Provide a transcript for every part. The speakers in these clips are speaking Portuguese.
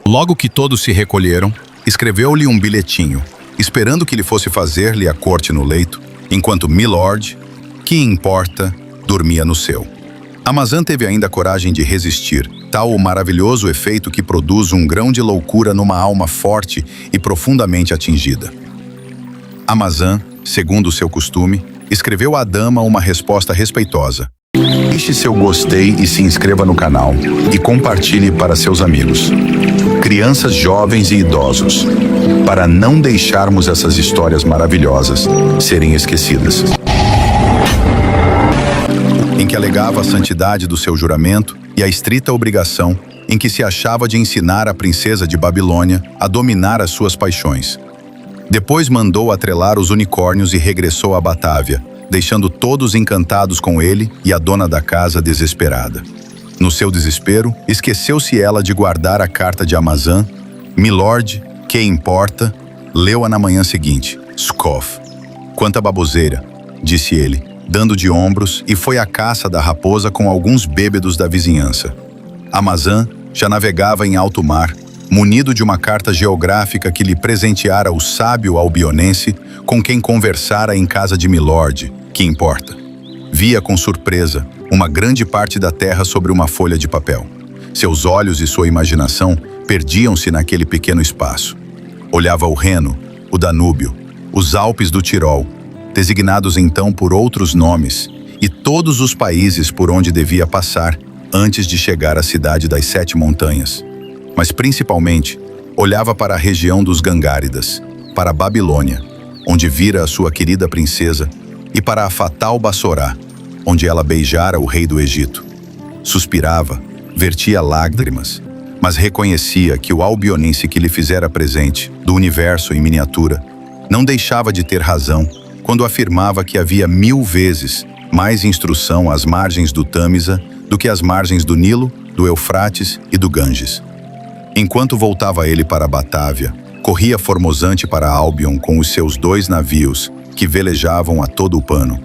Logo que todos se recolheram, escreveu-lhe um bilhetinho, esperando que ele fosse fazer-lhe a corte no leito, enquanto Milord, que importa, dormia no seu. Amazã teve ainda coragem de resistir, tal o maravilhoso efeito que produz um grão de loucura numa alma forte e profundamente atingida. Amazã, segundo o seu costume, escreveu à dama uma resposta respeitosa. Deixe seu gostei e se inscreva no canal e compartilhe para seus amigos, crianças, jovens e idosos, para não deixarmos essas histórias maravilhosas serem esquecidas. Em que alegava a santidade do seu juramento e a estrita obrigação em que se achava de ensinar a princesa de Babilônia a dominar as suas paixões. Depois mandou atrelar os unicórnios e regressou a Batávia, deixando todos encantados com ele e a dona da casa desesperada. No seu desespero, esqueceu-se ela de guardar a carta de Amazã. Milord, que importa, leu-a na manhã seguinte. Scoff. Quanta baboseira, disse ele, dando de ombros, e foi à caça da raposa com alguns bêbedos da vizinhança. Amazã já navegava em alto mar, munido de uma carta geográfica que lhe presenteara o sábio albionense com quem conversara em casa de Milord, que importa. Via com surpresa uma grande parte da terra sobre uma folha de papel. Seus olhos e sua imaginação perdiam-se naquele pequeno espaço. Olhava o Reno, o Danúbio, os Alpes do Tirol, designados então por outros nomes, e todos os países por onde devia passar antes de chegar à cidade das 7 montanhas. Mas principalmente, olhava para a região dos Gangáridas, para a Babilônia, onde vira a sua querida princesa, e para a fatal Bassorá, onde ela beijara o rei do Egito. Suspirava, vertia lágrimas, mas reconhecia que o albionense que lhe fizera presente, do universo em miniatura, não deixava de ter razão quando afirmava que havia 1000 vezes mais instrução às margens do Tâmisa do que às margens do Nilo, do Eufrates e do Ganges. Enquanto voltava ele para Batávia, corria formosante para Albion com os seus 2 navios, que velejavam a todo o pano.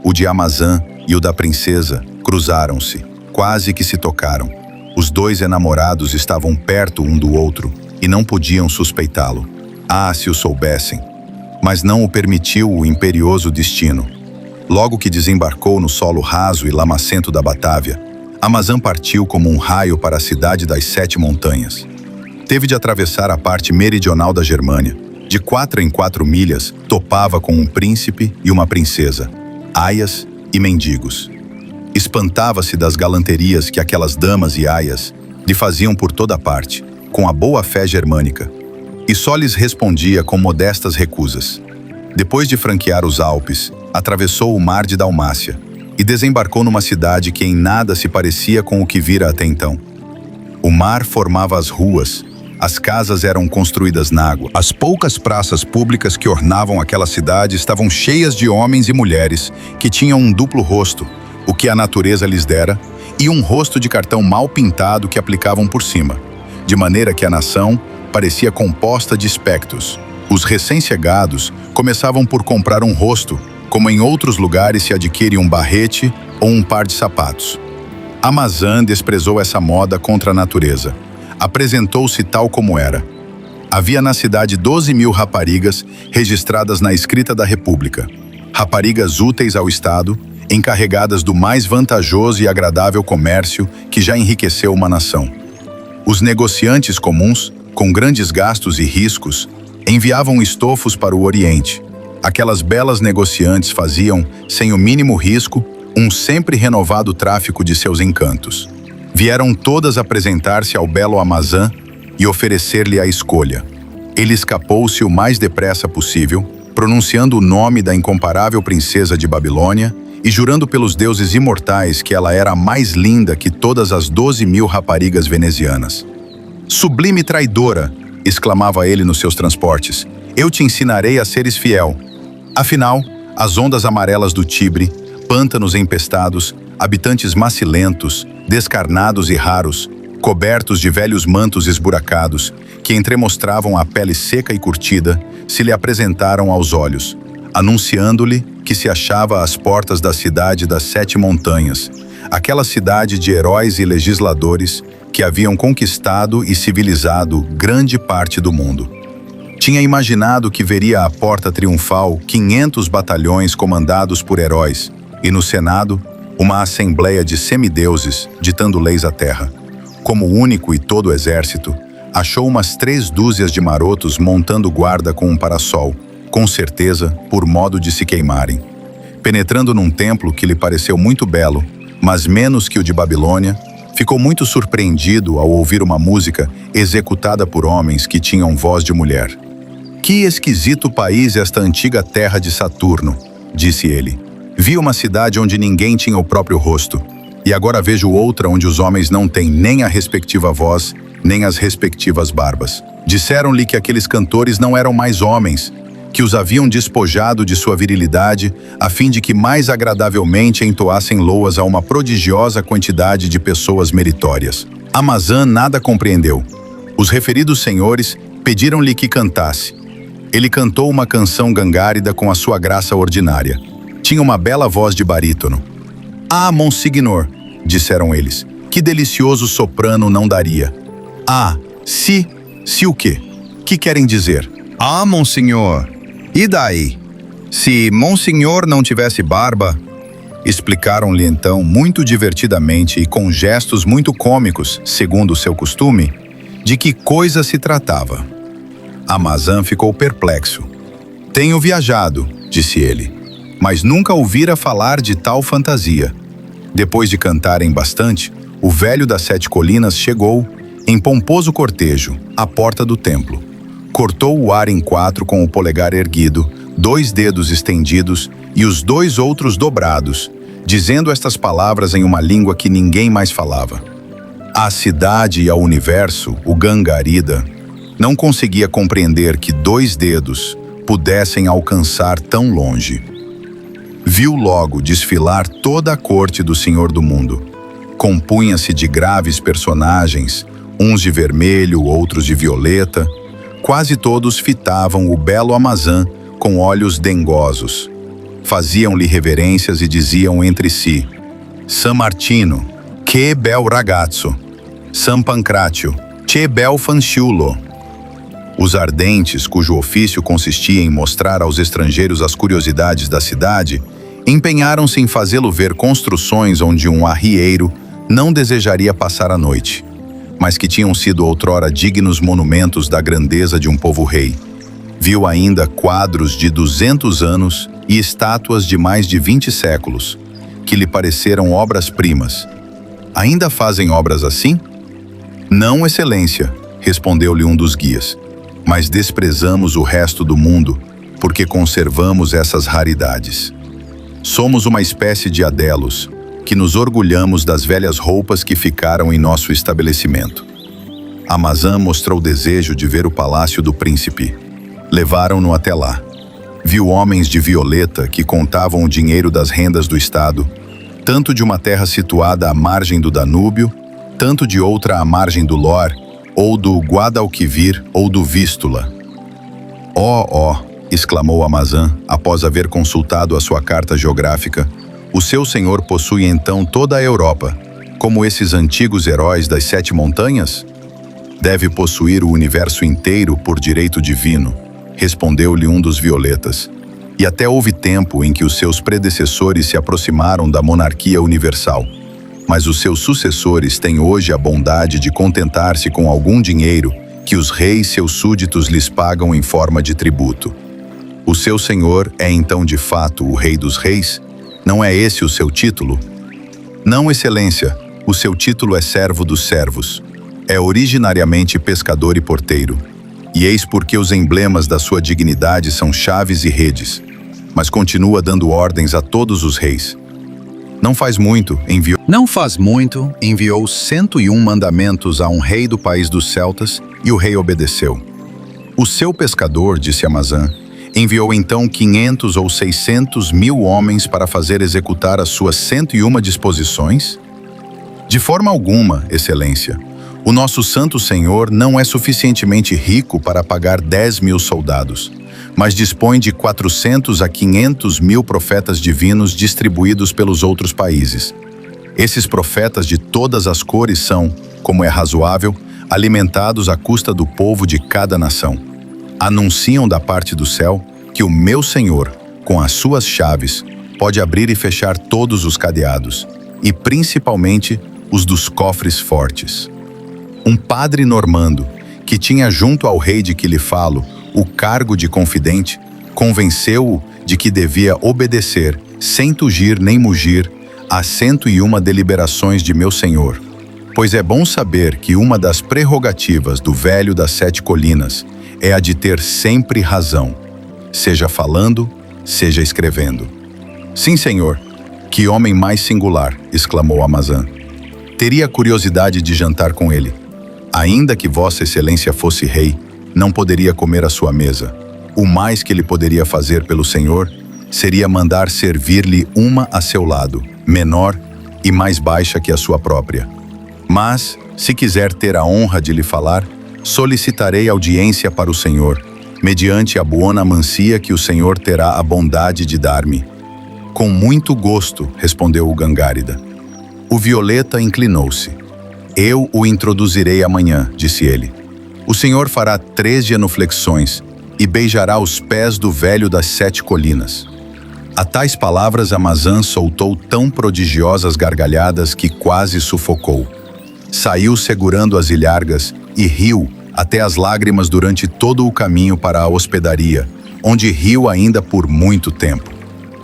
O de Amazã e o da princesa cruzaram-se, quase que se tocaram. Os 2 enamorados estavam perto um do outro e não podiam suspeitá-lo. Ah, se o soubessem! Mas não o permitiu o imperioso destino. Logo que desembarcou no solo raso e lamacento da Batávia, Amazã partiu como um raio para a cidade das 7 montanhas. Teve de atravessar a parte meridional da Germânia. De 4 em 4 milhas, topava com um príncipe e uma princesa, aias e mendigos. Espantava-se das galanterias que aquelas damas e aias lhe faziam por toda parte, com a boa fé germânica, e só lhes respondia com modestas recusas. Depois de franquear os Alpes, atravessou o mar de Dalmácia e desembarcou numa cidade que em nada se parecia com o que vira até então. O mar formava as ruas, as casas eram construídas na água. As poucas praças públicas que ornavam aquela cidade estavam cheias de homens e mulheres que tinham um duplo rosto, o que a natureza lhes dera, e um rosto de cartão mal pintado que aplicavam por cima, de maneira que a nação parecia composta de espectros. Os recém-chegados começavam por comprar um rosto, como em outros lugares se adquire um barrete ou um par de sapatos. Amazã desprezou essa moda contra a natureza. Apresentou-se tal como era. Havia na cidade 12.000 raparigas registradas na escrita da República. Raparigas úteis ao Estado, encarregadas do mais vantajoso e agradável comércio que já enriqueceu uma nação. Os negociantes comuns, com grandes gastos e riscos, enviavam estofos para o Oriente. Aquelas belas negociantes faziam, sem o mínimo risco, um sempre renovado tráfico de seus encantos. Vieram todas apresentar-se ao belo Amazã e oferecer-lhe a escolha. Ele escapou-se o mais depressa possível, pronunciando o nome da incomparável princesa de Babilônia e jurando pelos deuses imortais que ela era a mais linda que todas as 12.000 raparigas venezianas. "Sublime traidora!", exclamava ele nos seus transportes. "Eu te ensinarei a seres fiel." Afinal, as ondas amarelas do Tibre, pântanos empestados, habitantes macilentos, descarnados e raros, cobertos de velhos mantos esburacados, que entremostravam a pele seca e curtida, se lhe apresentaram aos olhos, anunciando-lhe que se achava às portas da cidade das 7 montanhas, aquela cidade de heróis e legisladores que haviam conquistado e civilizado grande parte do mundo. Tinha imaginado que veria à porta triunfal 500 batalhões comandados por heróis e, no Senado, uma assembleia de semideuses ditando leis à terra. Como único e todo o exército, achou umas 3 dúzias de marotos montando guarda com um parassol, com certeza por modo de se queimarem. Penetrando num templo que lhe pareceu muito belo, mas menos que o de Babilônia, ficou muito surpreendido ao ouvir uma música executada por homens que tinham voz de mulher. Que esquisito país esta antiga terra de Saturno, disse ele. Vi uma cidade onde ninguém tinha o próprio rosto, e agora vejo outra onde os homens não têm nem a respectiva voz, nem as respectivas barbas. Disseram-lhe que aqueles cantores não eram mais homens, que os haviam despojado de sua virilidade, a fim de que mais agradavelmente entoassem loas a uma prodigiosa quantidade de pessoas meritórias. Amazã nada compreendeu. Os referidos senhores pediram-lhe que cantasse. Ele cantou uma canção gangárida com a sua graça ordinária. Tinha uma bela voz de barítono. "Ah, Monsignor", disseram eles, "que delicioso soprano não daria." "Ah, se o quê? Que querem dizer?" "Ah, Monsenhor, e daí? Se Monsenhor não tivesse barba..." Explicaram-lhe então, muito divertidamente e com gestos muito cômicos, segundo o seu costume, de que coisa se tratava. Amazã ficou perplexo. "Tenho viajado", disse ele, "mas nunca ouvira falar de tal fantasia." Depois de cantarem bastante, o velho das 7 colinas chegou, em pomposo cortejo, à porta do templo. Cortou o ar em 4 com o polegar erguido, 2 dedos estendidos e os 2 outros dobrados, dizendo estas palavras em uma língua que ninguém mais falava. A cidade e ao universo, o Gangarida, não conseguia compreender que 2 dedos pudessem alcançar tão longe. Viu logo desfilar toda a corte do Senhor do Mundo. Compunha-se de graves personagens, uns de vermelho, outros de violeta. Quase todos fitavam o belo Amazã com olhos dengosos. Faziam-lhe reverências e diziam entre si: "San Martino, que bel ragazzo! San Pancratio, che bel fanciullo!" Os ardentes, cujo ofício consistia em mostrar aos estrangeiros as curiosidades da cidade, empenharam-se em fazê-lo ver construções onde um arrieiro não desejaria passar a noite, mas que tinham sido outrora dignos monumentos da grandeza de um povo-rei. Viu ainda quadros de 200 anos e estátuas de mais de 20 séculos, que lhe pareceram obras-primas. "Ainda fazem obras assim?" "Não, Excelência", respondeu-lhe um dos guias, "mas desprezamos o resto do mundo, porque conservamos essas raridades. Somos uma espécie de adelos, que nos orgulhamos das velhas roupas que ficaram em nosso estabelecimento." Amazã mostrou desejo de ver o palácio do príncipe. Levaram-no até lá. Viu homens de violeta que contavam o dinheiro das rendas do Estado, tanto de uma terra situada à margem do Danúbio, tanto de outra à margem do Lor, ou do Guadalquivir ou do Vístula. "Oh, exclamou Amazã, após haver consultado a sua carta geográfica, "o seu senhor possui então toda a Europa, como esses antigos heróis das 7 montanhas?" "Deve possuir o universo inteiro por direito divino", respondeu-lhe um dos violetas. "E até houve tempo em que os seus predecessores se aproximaram da monarquia universal. Mas os seus sucessores têm hoje a bondade de contentar-se com algum dinheiro que os reis seus súditos lhes pagam em forma de tributo. O seu senhor é então de fato o rei dos reis? Não é esse o seu título?" "Não, Excelência, o seu título é servo dos servos. É originariamente pescador e porteiro. E eis porque os emblemas da sua dignidade são chaves e redes. Mas continua dando ordens a todos os reis. Não faz muito, enviou 101 mandamentos a um rei do país dos celtas, e o rei obedeceu. O seu pescador, disse Amazã, enviou então 500 ou 600 mil homens para fazer executar as suas 101 disposições? De forma alguma, Excelência. O nosso Santo Senhor não é suficientemente rico para pagar 10 mil soldados, mas dispõe de 400 a 500 mil profetas divinos distribuídos pelos outros países. Esses profetas de todas as cores são como é razoável, alimentados à custa do povo de cada nação. Anunciam da parte do céu que o meu Senhor, com as suas chaves, pode abrir e fechar todos os cadeados, e principalmente os dos cofres fortes. Um padre normando, que tinha junto ao rei de que lhe falo o cargo de confidente, convenceu-o de que devia obedecer, sem tugir nem mugir, às 101 deliberações de meu senhor. Pois é bom saber que uma das prerrogativas do velho das 7 colinas é a de ter sempre razão, seja falando, seja escrevendo. Sim, senhor, que homem mais singular, exclamou Amazã. Teria curiosidade de jantar com ele. Ainda que Vossa Excelência fosse rei, não poderia comer à sua mesa. O mais que ele poderia fazer pelo senhor seria mandar servir-lhe uma a seu lado, menor e mais baixa que a sua própria. Mas, se quiser ter a honra de lhe falar, solicitarei audiência para o senhor, mediante a boa mancia que o senhor terá a bondade de dar-me. Com muito gosto, respondeu o Gangárida. O Violeta inclinou-se. Eu o introduzirei amanhã, disse ele. O senhor fará 3 genuflexões e beijará os pés do velho das 7 colinas. A tais palavras, Amazã soltou tão prodigiosas gargalhadas que quase sufocou. Saiu segurando as ilhargas e riu até as lágrimas durante todo o caminho para a hospedaria, onde riu ainda por muito tempo.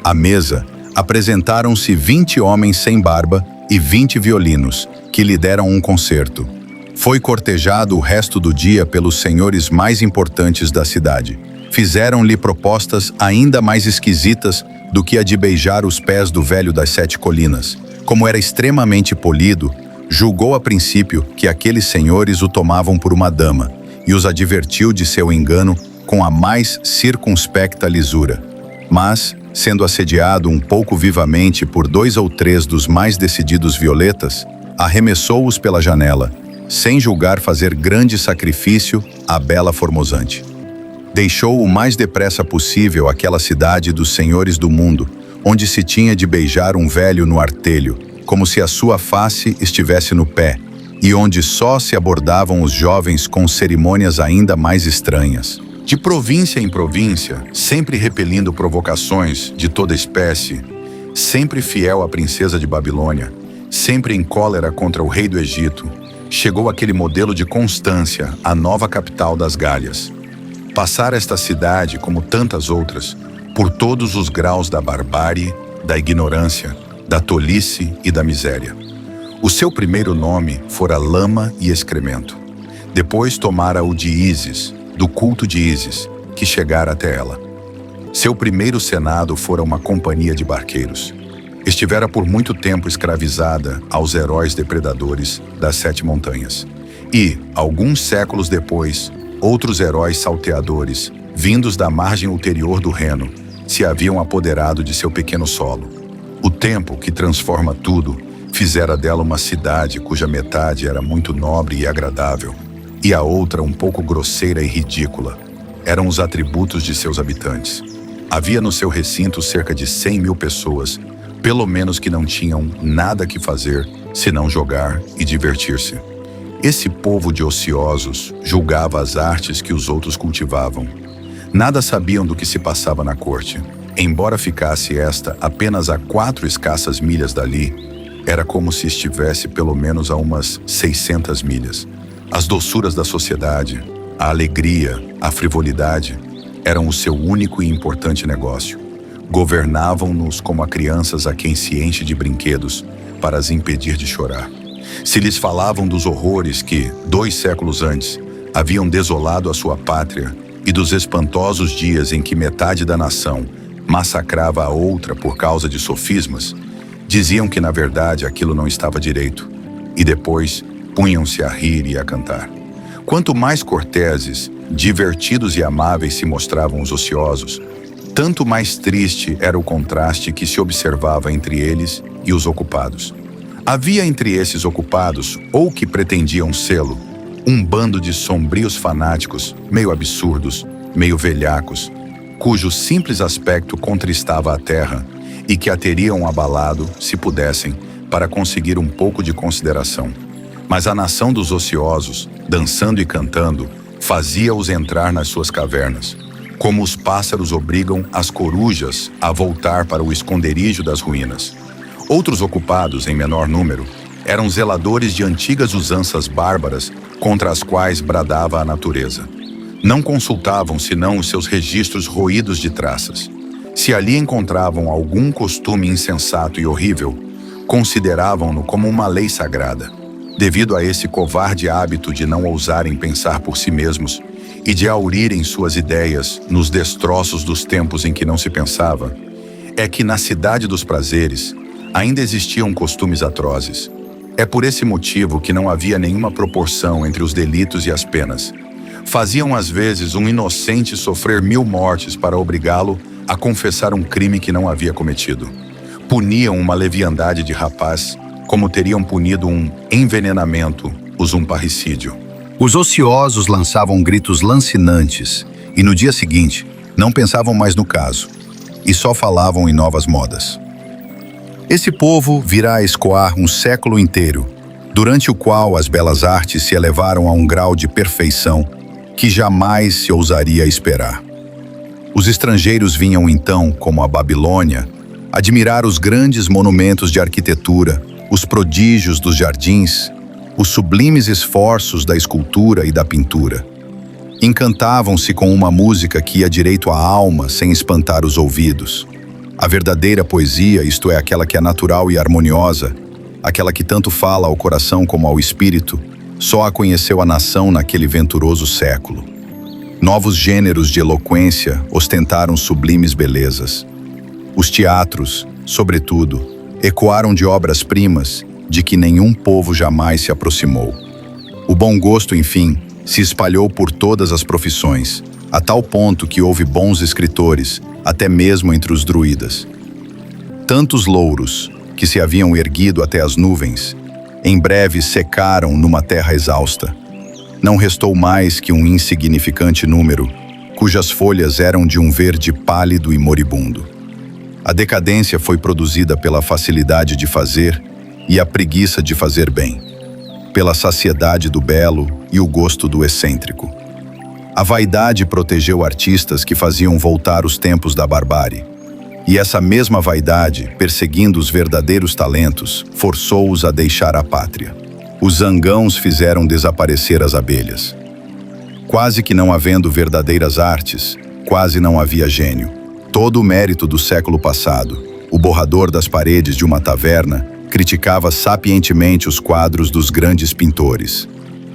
À mesa, apresentaram-se 20 homens sem barba e 20 violinos, que lhe deram um concerto. Foi cortejado o resto do dia pelos senhores mais importantes da cidade. Fizeram-lhe propostas ainda mais esquisitas do que a de beijar os pés do velho das 7 colinas. Como era extremamente polido, julgou a princípio que aqueles senhores o tomavam por uma dama e os advertiu de seu engano com a mais circunspecta lisura. Mas, sendo assediado um pouco vivamente por 2 ou 3 dos mais decididos violetas, arremessou-os pela janela, sem julgar fazer grande sacrifício à bela formosante. Deixou o mais depressa possível aquela cidade dos senhores do mundo, onde se tinha de beijar um velho no artelho, como se a sua face estivesse no pé, e onde só se abordavam os jovens com cerimônias ainda mais estranhas. De província em província, sempre repelindo provocações de toda espécie, sempre fiel à princesa de Babilônia, sempre em cólera contra o rei do Egito, chegou aquele modelo de Constância, a nova capital das Gálias. Passara esta cidade, como tantas outras, por todos os graus da barbárie, da ignorância, da tolice e da miséria. O seu primeiro nome fora lama e excremento. Depois tomara o de Ísis, do culto de Ísis, que chegara até ela. Seu primeiro senado fora uma companhia de barqueiros. Estivera por muito tempo escravizada aos heróis depredadores das 7 montanhas. E, alguns séculos depois, outros heróis salteadores, vindos da margem ulterior do Reno, se haviam apoderado de seu pequeno solo. O tempo, que transforma tudo, fizera dela uma cidade cuja metade era muito nobre e agradável, e a outra um pouco grosseira e ridícula. Eram os atributos de seus habitantes. Havia no seu recinto cerca de 100.000 pessoas, pelo menos que não tinham nada que fazer, senão jogar e divertir-se. Esse povo de ociosos julgava as artes que os outros cultivavam. Nada sabiam do que se passava na corte. Embora ficasse esta apenas a 4 escassas milhas dali, era como se estivesse pelo menos a umas 600 milhas. As doçuras da sociedade, a alegria, a frivolidade, eram o seu único e importante negócio. Governavam-nos como a crianças a quem se enche de brinquedos para as impedir de chorar. Se lhes falavam dos horrores que, 2 séculos antes, haviam desolado a sua pátria e dos espantosos dias em que metade da nação massacrava a outra por causa de sofismas, diziam que na verdade aquilo não estava direito, e depois punham-se a rir e a cantar. Quanto mais corteses, divertidos e amáveis se mostravam os ociosos, tanto mais triste era o contraste que se observava entre eles e os ocupados. Havia entre esses ocupados, ou que pretendiam sê-lo, um bando de sombrios fanáticos, meio absurdos, meio velhacos, cujo simples aspecto contristava a terra e que a teriam abalado, se pudessem, para conseguir um pouco de consideração. Mas a nação dos ociosos, dançando e cantando, fazia-os entrar nas suas cavernas, como os pássaros obrigam as corujas a voltar para o esconderijo das ruínas. Outros ocupados, em menor número, eram zeladores de antigas usanças bárbaras contra as quais bradava a natureza. Não consultavam senão os seus registros roídos de traças. Se ali encontravam algum costume insensato e horrível, consideravam-no como uma lei sagrada. Devido a esse covarde hábito de não ousarem pensar por si mesmos e de aurirem suas ideias nos destroços dos tempos em que não se pensava, é que na cidade dos prazeres ainda existiam costumes atrozes. É por esse motivo que não havia nenhuma proporção entre os delitos e as penas. Faziam às vezes um inocente sofrer 1000 mortes para obrigá-lo a confessar um crime que não havia cometido. Puniam uma leviandade de rapaz como teriam punido um envenenamento, um parricídio. Os ociosos lançavam gritos lancinantes e no dia seguinte não pensavam mais no caso e só falavam em novas modas. Esse povo virá a escoar um século inteiro, durante o qual as belas artes se elevaram a um grau de perfeição que jamais se ousaria esperar. Os estrangeiros vinham então, como a Babilônia, admirar os grandes monumentos de arquitetura, os prodígios dos jardins, os sublimes esforços da escultura e da pintura. Encantavam-se com uma música que ia direito à alma sem espantar os ouvidos. A verdadeira poesia, isto é, aquela que é natural e harmoniosa, aquela que tanto fala ao coração como ao espírito, só a conheceu a nação naquele venturoso século. Novos gêneros de eloquência ostentaram sublimes belezas. Os teatros, sobretudo, ecoaram de obras-primas de que nenhum povo jamais se aproximou. O bom gosto, enfim, se espalhou por todas as profissões, a tal ponto que houve bons escritores, até mesmo entre os druidas. Tantos louros, que se haviam erguido até as nuvens, em breve secaram numa terra exausta. Não restou mais que um insignificante número, cujas folhas eram de um verde pálido e moribundo. A decadência foi produzida pela facilidade de fazer e a preguiça de fazer bem, pela saciedade do belo e o gosto do excêntrico. A vaidade protegeu artistas que faziam voltar os tempos da barbárie, e essa mesma vaidade, perseguindo os verdadeiros talentos, forçou-os a deixar a pátria. Os zangãos fizeram desaparecer as abelhas. Quase que não havendo verdadeiras artes, quase não havia gênio. Todo o mérito do século passado, o borrador das paredes de uma taverna criticava sapientemente os quadros dos grandes pintores.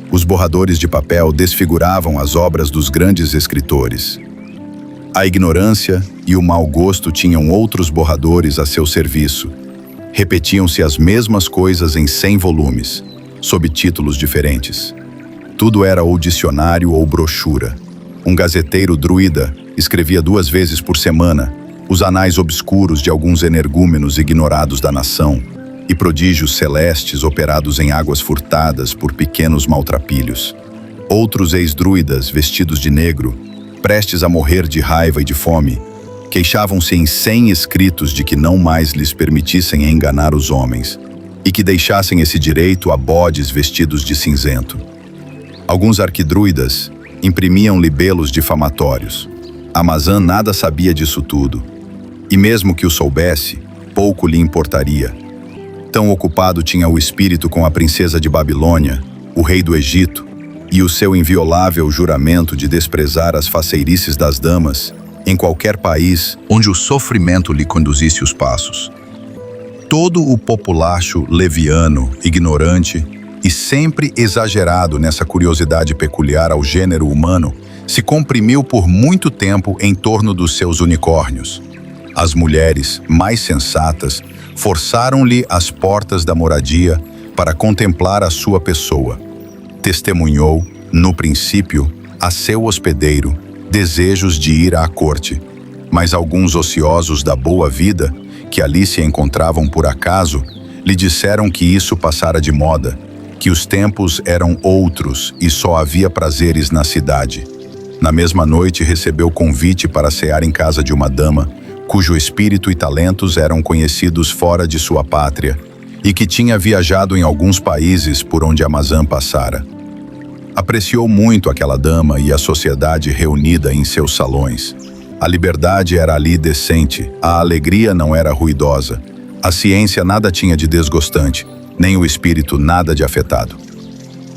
Os borradores de papel desfiguravam as obras dos grandes escritores. A ignorância e o mau gosto tinham outros borradores a seu serviço. Repetiam-se as mesmas coisas em 100 volumes, sob títulos diferentes. Tudo era ou dicionário ou brochura. Um gazeteiro druida escrevia 2 vezes por semana os anais obscuros de alguns energúmenos ignorados da nação e prodígios celestes operados em águas furtadas por pequenos maltrapilhos. Outros ex-druidas, vestidos de negro, prestes a morrer de raiva e de fome, queixavam-se em 100 escritos de que não mais lhes permitissem enganar os homens e que deixassem esse direito a bodes vestidos de cinzento. Alguns arquidruidas imprimiam libelos difamatórios. Amazã nada sabia disso tudo, e mesmo que o soubesse, pouco lhe importaria. Tão ocupado tinha o espírito com a princesa de Babilônia, o rei do Egito, e o seu inviolável juramento de desprezar as faceirices das damas em qualquer país onde o sofrimento lhe conduzisse os passos. Todo o populacho leviano, ignorante e sempre exagerado nessa curiosidade peculiar ao gênero humano, se comprimiu por muito tempo em torno dos seus unicórnios. As mulheres, mais sensatas, forçaram-lhe as portas da moradia para contemplar a sua pessoa. Testemunhou, no princípio, a seu hospedeiro, desejos de ir à corte, mas alguns ociosos da boa vida, que ali se encontravam por acaso, lhe disseram que isso passara de moda, que os tempos eram outros e só havia prazeres na cidade. Na mesma noite recebeu convite para cear em casa de uma dama, cujo espírito e talentos eram conhecidos fora de sua pátria, e que tinha viajado em alguns países por onde Amazã passara. Apreciou muito aquela dama e a sociedade reunida em seus salões. A liberdade era ali decente, a alegria não era ruidosa, a ciência nada tinha de desgostante, nem o espírito nada de afetado.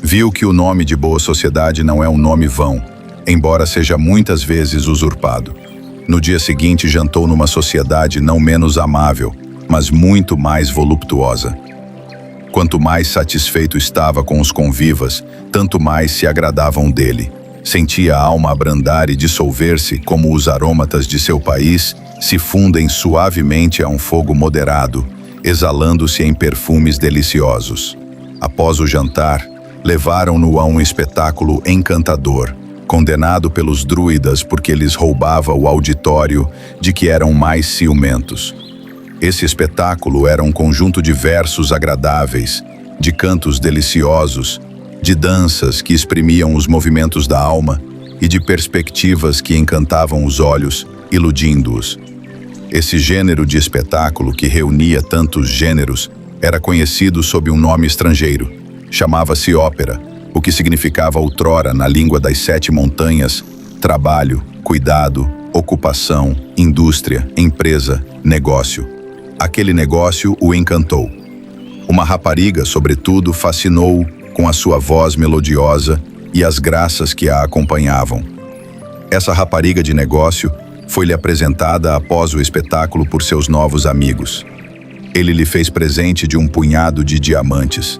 Viu que o nome de boa sociedade não é um nome vão, embora seja muitas vezes usurpado. No dia seguinte jantou numa sociedade não menos amável, mas muito mais voluptuosa. Quanto mais satisfeito estava com os convivas, tanto mais se agradavam dele. Sentia a alma abrandar e dissolver-se como os aromatas de seu país se fundem suavemente a um fogo moderado, exalando-se em perfumes deliciosos. Após o jantar, levaram-no a um espetáculo encantador, condenado pelos druidas porque lhes roubava o auditório de que eram mais ciumentos. Esse espetáculo era um conjunto de versos agradáveis, de cantos deliciosos, de danças que exprimiam os movimentos da alma e de perspectivas que encantavam os olhos, iludindo-os. Esse gênero de espetáculo, que reunia tantos gêneros, era conhecido sob um nome estrangeiro. Chamava-se ópera, o que significava outrora, na língua das 7 montanhas, trabalho, cuidado, ocupação, indústria, empresa, negócio. Aquele negócio o encantou. Uma rapariga, sobretudo, fascinou-o com a sua voz melodiosa e as graças que a acompanhavam. Essa rapariga de negócio foi-lhe apresentada após o espetáculo por seus novos amigos. Ele lhe fez presente de um punhado de diamantes.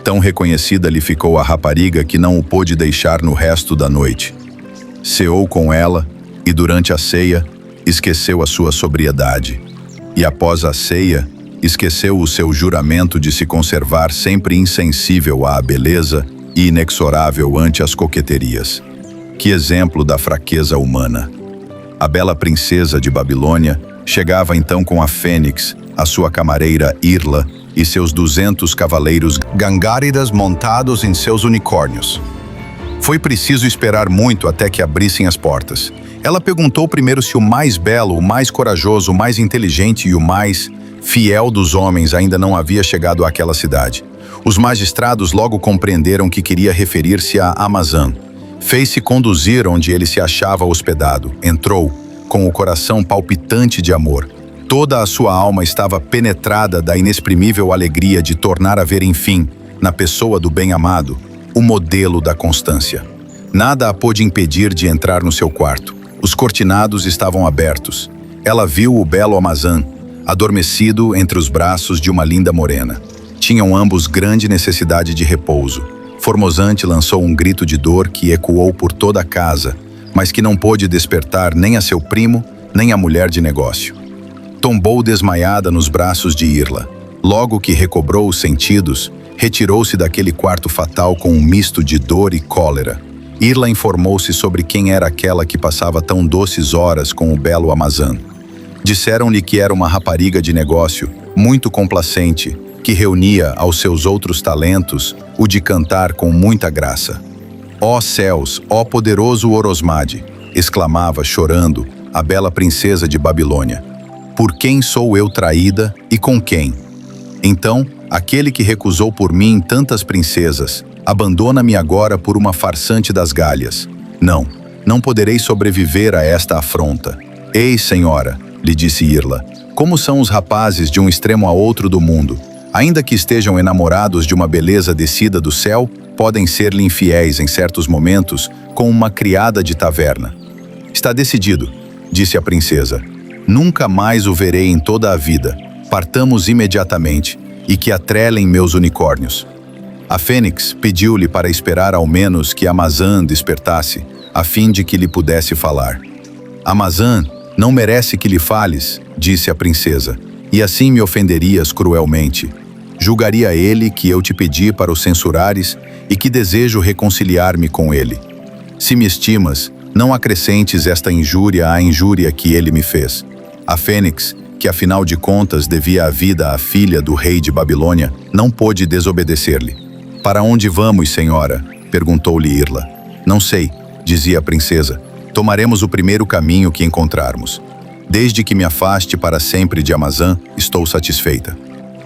Tão reconhecida lhe ficou a rapariga que não o pôde deixar no resto da noite. Ceou com ela e, durante a ceia, esqueceu a sua sobriedade. E após a ceia, esqueceu o seu juramento de se conservar sempre insensível à beleza e inexorável ante as coqueterias. Que exemplo da fraqueza humana! A bela princesa de Babilônia chegava então com a Fênix, a sua camareira Irla e seus 200 cavaleiros Gangáridas montados em seus unicórnios. Foi preciso esperar muito até que abrissem as portas. Ela perguntou primeiro se o mais belo, o mais corajoso, o mais inteligente e o mais fiel dos homens ainda não havia chegado àquela cidade. Os magistrados logo compreenderam que queria referir-se a Amazã. Fez-se conduzir onde ele se achava hospedado. Entrou, com o coração palpitante de amor. Toda a sua alma estava penetrada da inexprimível alegria de tornar a ver, enfim, na pessoa do bem-amado, o modelo da constância. Nada a pôde impedir de entrar no seu quarto. Os cortinados estavam abertos. Ela viu o belo Amazã, adormecido entre os braços de uma linda morena. Tinham ambos grande necessidade de repouso. Formosante lançou um grito de dor que ecoou por toda a casa, mas que não pôde despertar nem a seu primo, nem a mulher de negócio. Tombou desmaiada nos braços de Irla. Logo que recobrou os sentidos, retirou-se daquele quarto fatal com um misto de dor e cólera. Irla informou-se sobre quem era aquela que passava tão doces horas com o belo Amazã. Disseram-lhe que era uma rapariga de negócio, muito complacente, que reunia aos seus outros talentos o de cantar com muita graça. Ó céus, ó poderoso Orosmade! Exclamava, chorando, a bela princesa de Babilônia. Por quem sou eu traída e com quem? Então, aquele que recusou por mim tantas princesas, abandona-me agora por uma farsante das Gálias. Não, não poderei sobreviver a esta afronta. Ei, senhora, lhe disse Irla, como são os rapazes de um extremo a outro do mundo? Ainda que estejam enamorados de uma beleza descida do céu, podem ser-lhe infiéis em certos momentos com uma criada de taverna. Está decidido, disse a princesa. Nunca mais o verei em toda a vida. Partamos imediatamente, e que atrelem meus unicórnios. A Fênix pediu-lhe para esperar ao menos que Amazã despertasse, a fim de que lhe pudesse falar. Amazã, não merece que lhe fales, disse a princesa, e assim me ofenderias cruelmente. Julgaria ele que eu te pedi para o censurares e que desejo reconciliar-me com ele. Se me estimas, não acrescentes esta injúria à injúria que ele me fez. A Fênix, que afinal de contas devia a vida à filha do rei de Babilônia, não pôde desobedecer-lhe. Para onde vamos, senhora? Perguntou-lhe Irla. Não sei, dizia a princesa. Tomaremos o primeiro caminho que encontrarmos. Desde que me afaste para sempre de Amazã, estou satisfeita.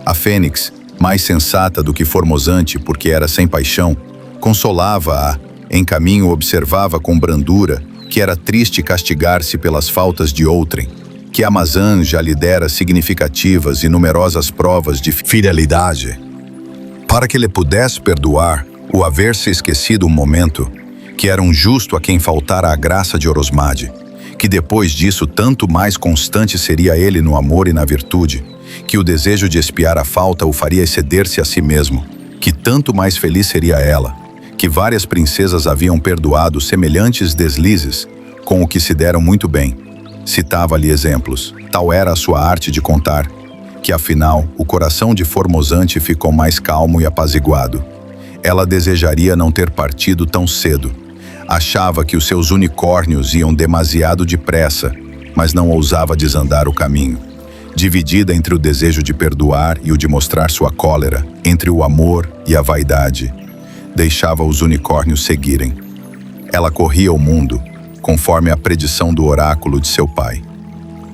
A Fênix, mais sensata do que formosante porque era sem paixão, consolava-a, em caminho observava com brandura que era triste castigar-se pelas faltas de outrem, que a Amazã já lhe dera significativas e numerosas provas de fidelidade, para que lhe pudesse perdoar o haver-se esquecido um momento, que era um justo a quem faltara a graça de Orosmade, que depois disso tanto mais constante seria ele no amor e na virtude, que o desejo de expiar a falta o faria exceder-se a si mesmo, que tanto mais feliz seria ela, que várias princesas haviam perdoado semelhantes deslizes, com o que se deram muito bem. Citava-lhe exemplos, tal era a sua arte de contar, que afinal o coração de Formosante ficou mais calmo e apaziguado. Ela desejaria não ter partido tão cedo. Achava que os seus unicórnios iam demasiado depressa, mas não ousava desandar o caminho. Dividida entre o desejo de perdoar e o de mostrar sua cólera, entre o amor e a vaidade, deixava os unicórnios seguirem. Ela corria o mundo, conforme a predição do oráculo de seu pai.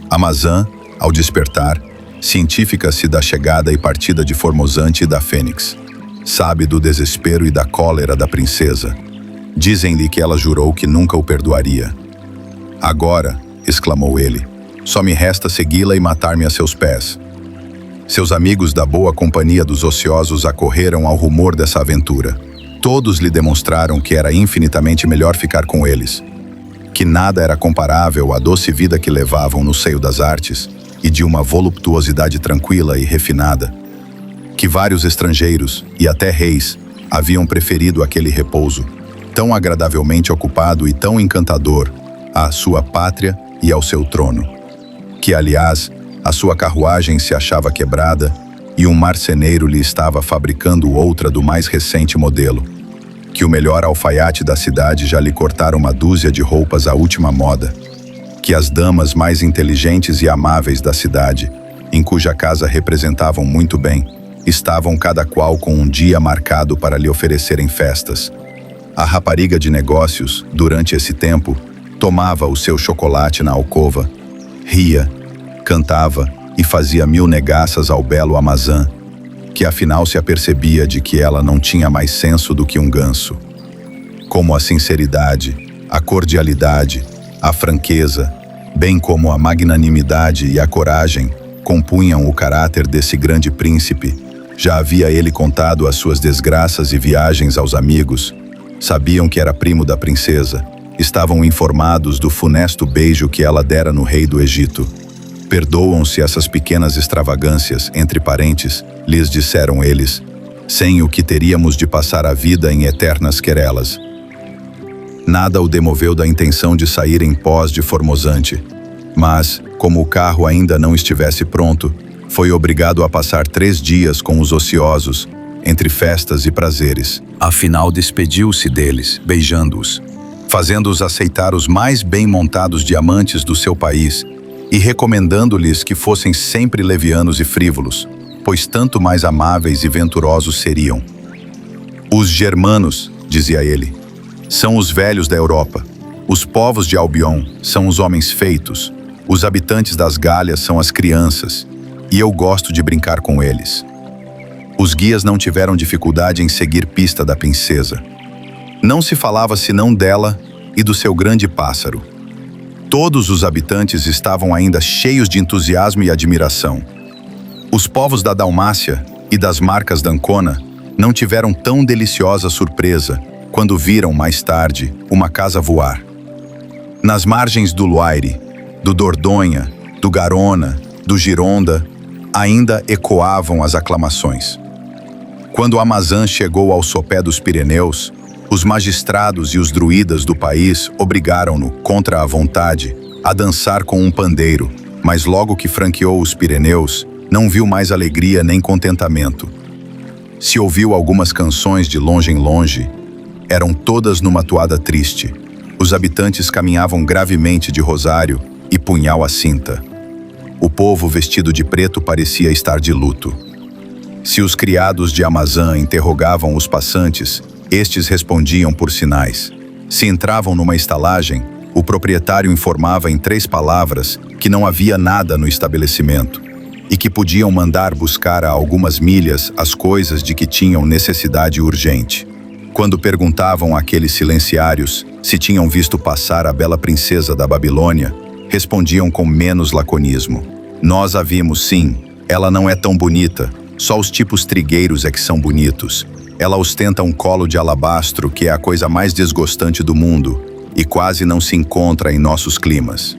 Amazã, ao despertar, cientifica-se da chegada e partida de Formosante e da Fênix. Sabe do desespero e da cólera da princesa. Dizem-lhe que ela jurou que nunca o perdoaria. Agora, exclamou ele, só me resta segui-la e matar-me a seus pés. Seus amigos da boa companhia dos ociosos acorreram ao rumor dessa aventura. Todos lhe demonstraram que era infinitamente melhor ficar com eles, que nada era comparável à doce vida que levavam no seio das artes e de uma voluptuosidade tranquila e refinada, que vários estrangeiros e até reis haviam preferido aquele repouso, tão agradavelmente ocupado e tão encantador, à sua pátria e ao seu trono, que, aliás, a sua carruagem se achava quebrada e um marceneiro lhe estava fabricando outra do mais recente modelo, que o melhor alfaiate da cidade já lhe cortara uma dúzia de roupas à última moda, que as damas mais inteligentes e amáveis da cidade, em cuja casa representavam muito bem, estavam cada qual com um dia marcado para lhe oferecerem festas. A rapariga de negócios, durante esse tempo, tomava o seu chocolate na alcova, ria, cantava e fazia mil negaças ao belo Amazã, que afinal se apercebia de que ela não tinha mais senso do que um ganso. Como a sinceridade, a cordialidade, a franqueza, bem como a magnanimidade e a coragem compunham o caráter desse grande príncipe, já havia ele contado as suas desgraças e viagens aos amigos. Sabiam que era primo da princesa, estavam informados do funesto beijo que ela dera no rei do Egito. Perdoam-se essas pequenas extravagâncias entre parentes, lhes disseram eles, sem o que teríamos de passar a vida em eternas querelas. Nada o demoveu da intenção de sair em pós de Formosante, mas, como o carro ainda não estivesse pronto, foi obrigado a passar 3 dias com os ociosos, entre festas e prazeres. Afinal, despediu-se deles, beijando-os, fazendo-os aceitar os mais bem montados diamantes do seu país e recomendando-lhes que fossem sempre levianos e frívolos, pois tanto mais amáveis e venturosos seriam. Os germanos, dizia ele, são os velhos da Europa. Os povos de Albion são os homens feitos. Os habitantes das Gálias são as crianças, e eu gosto de brincar com eles. Os guias não tiveram dificuldade em seguir pista da princesa. Não se falava senão dela e do seu grande pássaro. Todos os habitantes estavam ainda cheios de entusiasmo e admiração. Os povos da Dalmácia e das Marcas d'Ancona não tiveram tão deliciosa surpresa quando viram, mais tarde, uma casa voar. Nas margens do Loire, do Dordogne, do Garona, do Gironda, ainda ecoavam as aclamações. Quando Amazã chegou ao sopé dos Pirineus, os magistrados e os druidas do país obrigaram-no, contra a vontade, a dançar com um pandeiro, mas logo que franqueou os Pirineus, não viu mais alegria nem contentamento. Se ouviu algumas canções de longe em longe, eram todas numa toada triste. Os habitantes caminhavam gravemente de rosário e punhal à cinta. O povo vestido de preto parecia estar de luto. Se os criados de Amazã interrogavam os passantes, estes respondiam por sinais. Se entravam numa estalagem, o proprietário informava em 3 palavras que não havia nada no estabelecimento. e que podiam mandar buscar a algumas milhas as coisas de que tinham necessidade urgente. Quando perguntavam àqueles silenciários se tinham visto passar a bela princesa da Babilônia, respondiam com menos laconismo: nós a vimos, sim. Ela não é tão bonita, só os tipos trigueiros é que são bonitos. Ela ostenta um colo de alabastro que é a coisa mais desgostante do mundo e quase não se encontra em nossos climas.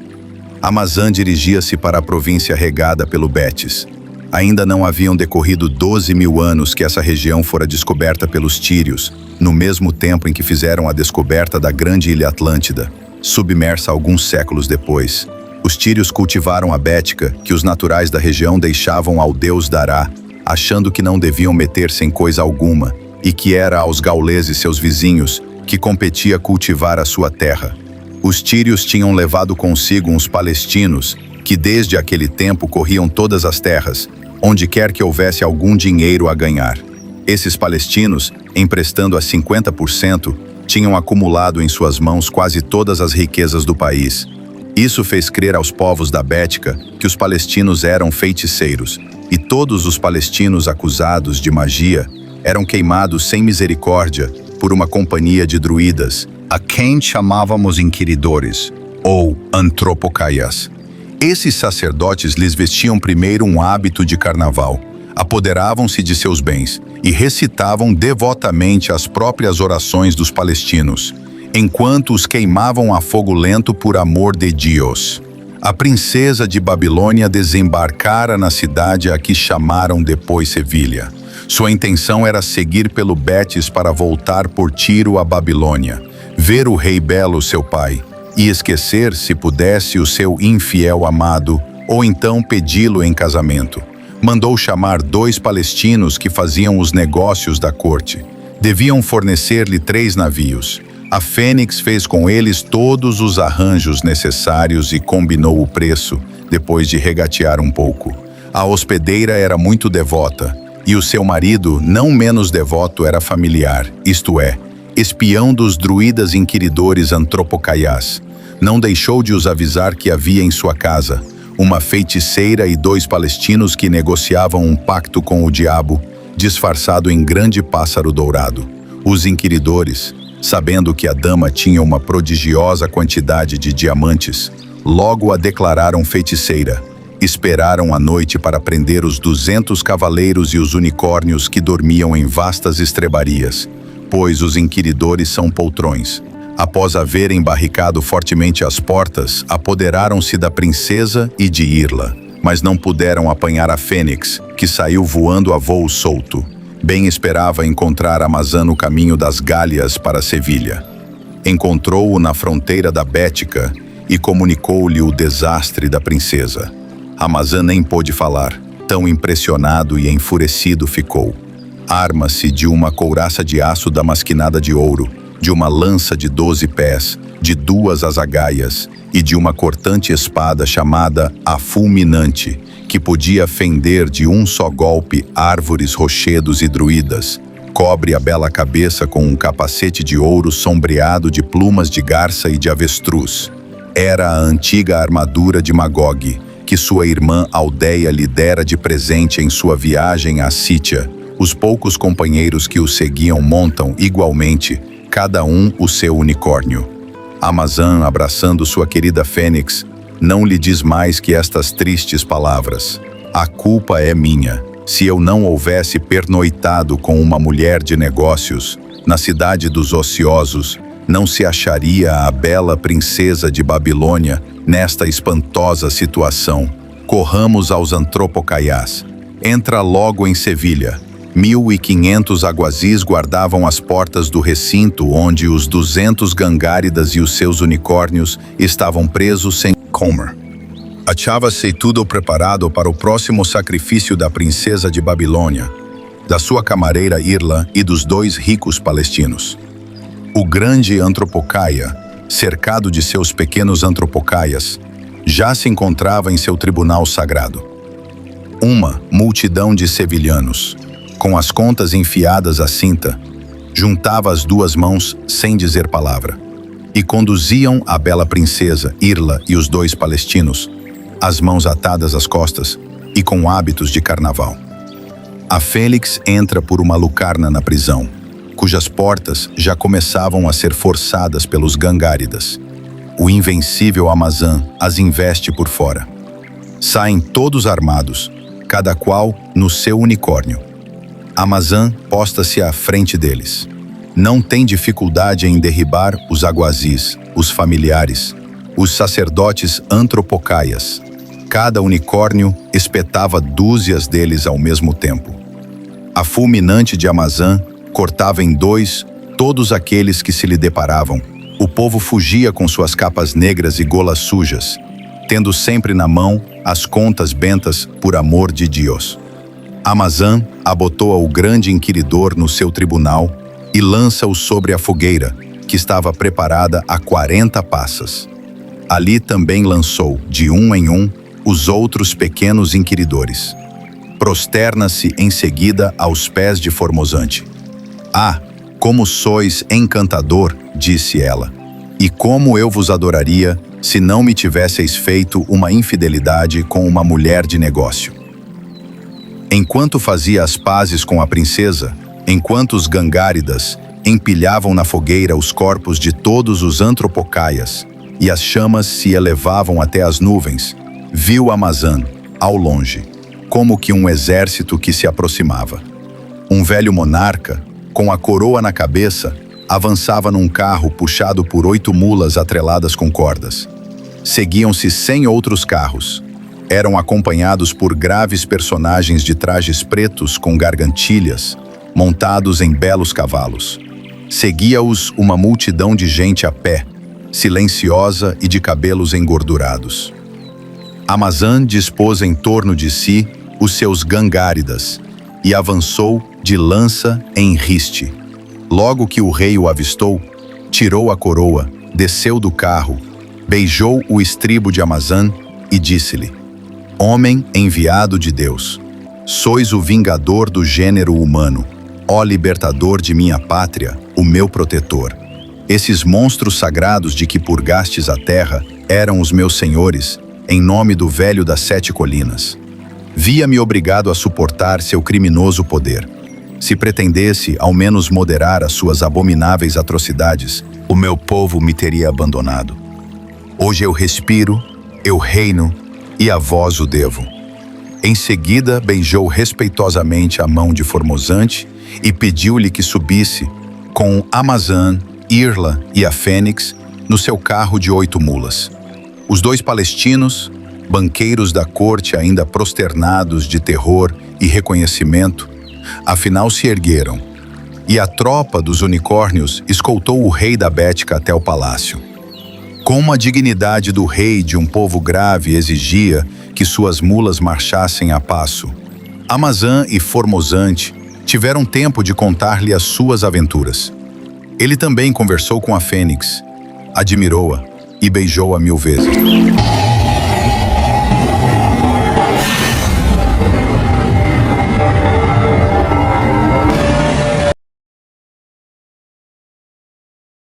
Amazã dirigia-se para a província regada pelo Betis. Ainda não haviam decorrido 12.000 anos que essa região fora descoberta pelos tírios, no mesmo tempo em que fizeram a descoberta da grande ilha Atlântida, submersa alguns séculos depois. Os tírios cultivaram a bética que os naturais da região deixavam ao deus Dará, achando que não deviam meter-se em coisa alguma, e que era aos gauleses seus vizinhos que competia cultivar a sua terra. Os tírios tinham levado consigo uns palestinos que desde aquele tempo corriam todas as terras, onde quer que houvesse algum dinheiro a ganhar. Esses palestinos, emprestando a 50%, tinham acumulado em suas mãos quase todas as riquezas do país. Isso fez crer aos povos da Bética que os palestinos eram feiticeiros, e todos os palestinos acusados de magia eram queimados sem misericórdia por uma companhia de druidas, a quem chamávamos inquiridores, ou antropocaias. Esses sacerdotes lhes vestiam primeiro um hábito de carnaval, apoderavam-se de seus bens e recitavam devotamente as próprias orações dos palestinos, enquanto os queimavam a fogo lento por amor de Deus. A princesa de Babilônia desembarcara na cidade a que chamaram depois Sevilha. Sua intenção era seguir pelo Betis para voltar por Tiro a Babilônia, ver o rei Belo, seu pai, e esquecer, se pudesse, o seu infiel amado, ou então pedi-lo em casamento. Mandou chamar 2 palestinos que faziam os negócios da corte. Deviam fornecer-lhe 3 navios. A Fênix fez com eles todos os arranjos necessários e combinou o preço, depois de regatear um pouco. A hospedeira era muito devota, e o seu marido, não menos devoto, era familiar, isto é, espião dos druidas inquiridores antropocaiás. Não deixou de os avisar que havia em sua casa uma feiticeira e 2 palestinos que negociavam um pacto com o diabo, disfarçado em grande pássaro dourado. Os inquiridores, sabendo que a dama tinha uma prodigiosa quantidade de diamantes, logo a declararam feiticeira. Esperaram a noite para prender os 200 cavaleiros e os unicórnios que dormiam em vastas estrebarias, pois os inquiridores são poltrões. Após haverem barricado fortemente as portas, apoderaram-se da princesa e de Irla, mas não puderam apanhar a Fênix, que saiu voando a voo solto. Bem esperava encontrar Amazã no caminho das Gálias para Sevilha. Encontrou-o na fronteira da Bética e comunicou-lhe o desastre da princesa. Amazã nem pôde falar, tão impressionado e enfurecido ficou. Arma-se de uma couraça de aço damasquinada de ouro, de uma lança de 12 pés, de 2 azagaias e de uma cortante espada chamada a Fulminante, que podia fender de um só golpe árvores, rochedos e druidas. Cobre a bela cabeça com um capacete de ouro sombreado de plumas de garça e de avestruz. Era a antiga armadura de Magog, que sua irmã Aldeia lhe dera de presente em sua viagem a Sítia. Os poucos companheiros que o seguiam montam, igualmente, cada um o seu unicórnio. Amazã, abraçando sua querida Fênix, não lhe diz mais que estas tristes palavras: a culpa é minha. Se eu não houvesse pernoitado com uma mulher de negócios, na cidade dos ociosos, não se acharia a bela princesa de Babilônia nesta espantosa situação. Corramos aos antropocaiás. Entra logo em Sevilha. 1.500 aguazis guardavam as portas do recinto onde os 200 gangáridas e os seus unicórnios estavam presos sem comer. Achava-se tudo preparado para o próximo sacrifício da princesa de Babilônia, da sua camareira Irla e dos 2 ricos palestinos. O grande antropocaia, cercado de seus pequenos antropocaias, já se encontrava em seu tribunal sagrado. Uma multidão de sevilhanos, com as contas enfiadas à cinta, juntava as 2 mãos sem dizer palavra, e conduziam a bela princesa Irla e os 2 palestinos, as mãos atadas às costas, e com hábitos de carnaval. A Fênix entra por uma lucarna na prisão, cujas portas já começavam a ser forçadas pelos Gangáridas. O invencível Amazã as investe por fora. Saem todos armados, cada qual no seu unicórnio. Amazã posta-se à frente deles. Não tem dificuldade em derribar os aguazis, os familiares, os sacerdotes antropocaias. Cada unicórnio espetava dúzias deles ao mesmo tempo. A fulminante de Amazã cortava em dois todos aqueles que se lhe deparavam. O povo fugia com suas capas negras e golas sujas, tendo sempre na mão as contas bentas por amor de Deus. Amazã abotoa o grande inquiridor no seu tribunal e lança-o sobre a fogueira, que estava preparada a 40 passas. Ali também lançou, de um em um, os outros pequenos inquiridores. Prosterna-se em seguida aos pés de Formosante. Ah, como sois encantador, disse ela, e como eu vos adoraria se não me tivesseis feito uma infidelidade com uma mulher de negócio. Enquanto fazia as pazes com a princesa, enquanto os Gangáridas empilhavam na fogueira os corpos de todos os antropocaias e as chamas se elevavam até as nuvens, viu Amazã, ao longe, como que um exército que se aproximava. Um velho monarca, com a coroa na cabeça, avançava num carro puxado por 8 mulas atreladas com cordas. Seguiam-se 100 outros carros. Eram acompanhados por graves personagens de trajes pretos com gargantilhas, montados em belos cavalos. Seguia-os uma multidão de gente a pé, silenciosa e de cabelos engordurados. Amazã dispôs em torno de si os seus Gangáridas e avançou de lança em riste. Logo que o rei o avistou, tirou a coroa, desceu do carro, beijou o estribo de Amazã e disse-lhe: Homem enviado de Deus, sois o vingador do gênero humano, ó libertador de minha pátria, o meu protetor. Esses monstros sagrados de que purgastes a terra eram os meus senhores, em nome do velho das 7 colinas. Via-me obrigado a suportar seu criminoso poder. Se pretendesse ao menos moderar as suas abomináveis atrocidades, o meu povo me teria abandonado. Hoje eu respiro, eu reino, e a vós o devo. Em seguida, beijou respeitosamente a mão de Formosante e pediu-lhe que subisse, com Amazã, Irla e a Fênix, no seu carro de 8 mulas. Os 2 palestinos, banqueiros da corte ainda prosternados de terror e reconhecimento, afinal se ergueram, e a tropa dos unicórnios escoltou o rei da Bética até o palácio. Como a dignidade do rei de um povo grave exigia que suas mulas marchassem a passo, Amazã e Formosante tiveram tempo de contar-lhe as suas aventuras. Ele também conversou com a Fênix, admirou-a e beijou-a 1000 vezes.